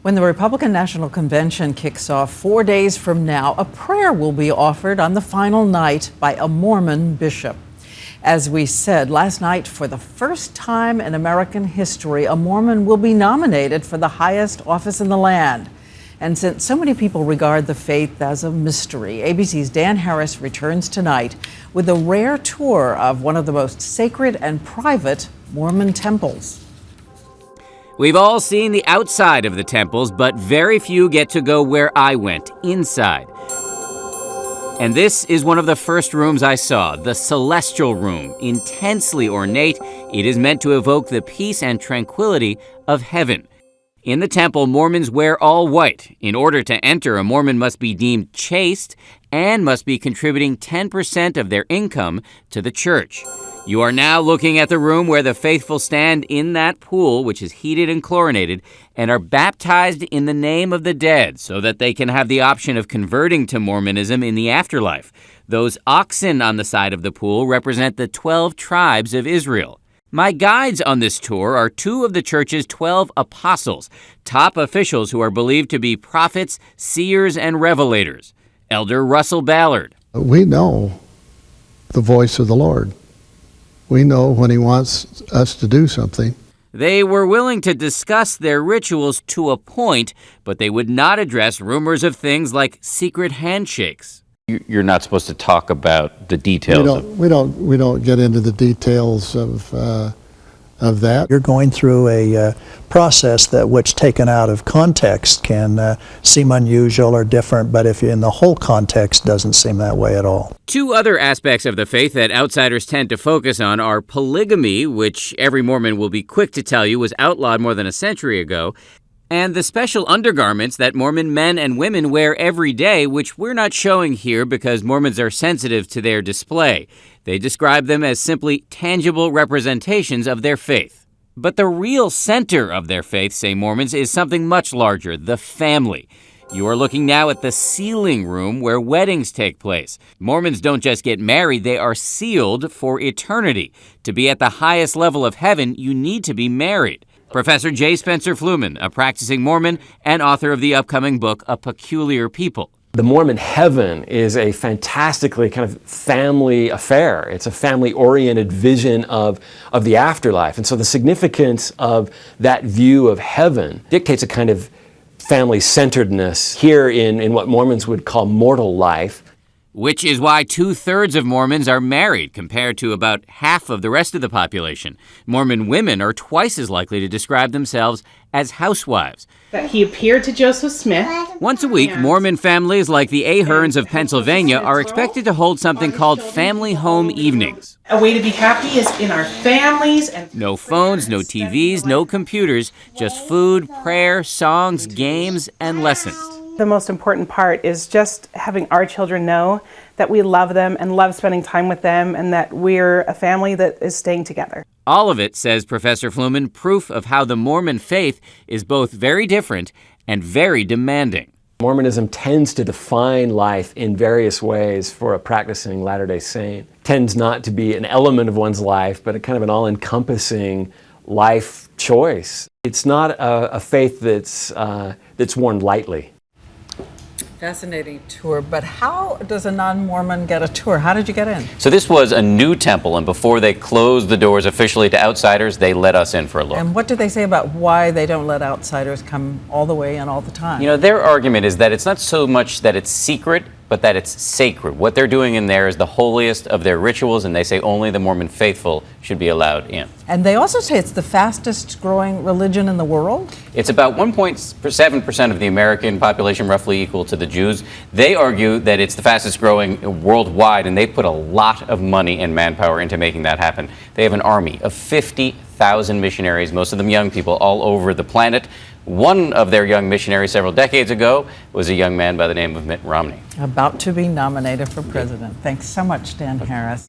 When the Republican National Convention kicks off 4 days from now, a prayer will be offered on the final night by a Mormon bishop. As we said last night, for the first time in American history, a Mormon will be nominated for the highest office in the land. And since so many people regard the faith as a mystery, ABC's Dan Harris returns tonight with a rare tour of one of the most sacred and private Mormon temples. We've all seen the outside of the temples, but very few get to go where I went, inside. And this is one of the first rooms I saw, the Celestial Room. Intensely ornate, it is meant to evoke the peace and tranquility of heaven. In the temple, Mormons wear all white. In order to enter, a Mormon must be deemed chaste and must be contributing 10% of their income to the church. You are now looking at the room where the faithful stand in that pool, which is heated and chlorinated, and are baptized in the name of the dead so that they can have the option of converting to Mormonism in the afterlife. Those oxen on the side of the pool represent the 12 tribes of Israel. My guides on this tour are two of the church's 12 apostles, top officials who are believed to be prophets, seers, and revelators. Elder Russell Ballard. We know the voice of the Lord. We know when he wants us to do something. They were willing to discuss their rituals to a point, but they would not address rumors of things like secret handshakes. You're not supposed to talk about the details. We don't get into the details of that. You're going through a process that which taken out of context can seem unusual or different, but if in the whole context doesn't seem that way at all. Two other aspects of the faith that outsiders tend to focus on are polygamy, which every Mormon will be quick to tell you was outlawed more than a century ago, and the special undergarments that Mormon men and women wear every day, which we're not showing here because Mormons are sensitive to their display. They describe them as simply tangible representations of their faith. But the real center of their faith, say Mormons, is something much larger, the family. You are looking now at the sealing room where weddings take place. Mormons don't just get married, they are sealed for eternity. To be at the highest level of heaven, you need to be married. Professor J. Spencer Fluman, a practicing Mormon and author of the upcoming book, A Peculiar People. The Mormon heaven is a fantastically kind of family affair. It's a family-oriented vision of the afterlife. And so the significance of that view of heaven dictates a kind of family-centeredness here in what Mormons would call mortal life. Which is why 2/3 of Mormons are married, compared to about half of the rest of the population. Mormon women are twice as likely to describe themselves as housewives. That he appeared to Joseph Smith. Once a week, Mormon families like the Aherns of Pennsylvania are expected to hold something called family home evenings. A way to be happy is in our families. And no phones, no TVs, no computers, just food, prayer, songs, games, and lessons. The most important part is just having our children know that we love them and love spending time with them and that we're a family that is staying together. All of it, says Professor Fluman, proof of how the Mormon faith is both very different and very demanding. Mormonism tends to define life in various ways for a practicing Latter-day Saint. Tends not to be an element of one's life, but a kind of an all-encompassing life choice. It's not a faith that's worn lightly. Fascinating tour, but how does a non-Mormon get a tour? How did you get in? So this was a new temple, and before they closed the doors officially to outsiders, they let us in for a look. And what do they say about why they don't let outsiders come all the way in all the time? You know, their argument is that it's not so much that it's secret, but that it's sacred. What they're doing in there is the holiest of their rituals, and they say only the Mormon faithful should be allowed in. And they also say it's the fastest growing religion in the world? It's about 1.7% of the American population, roughly equal to the Jews. They argue that it's the fastest growing worldwide, and they put a lot of money and manpower into making that happen. They have an army of 50,000 missionaries, most of them young people, all over the planet. One of their young missionaries several decades ago was a young man by the name of Mitt Romney. About to be nominated for president. Thanks so much, Dan Harris.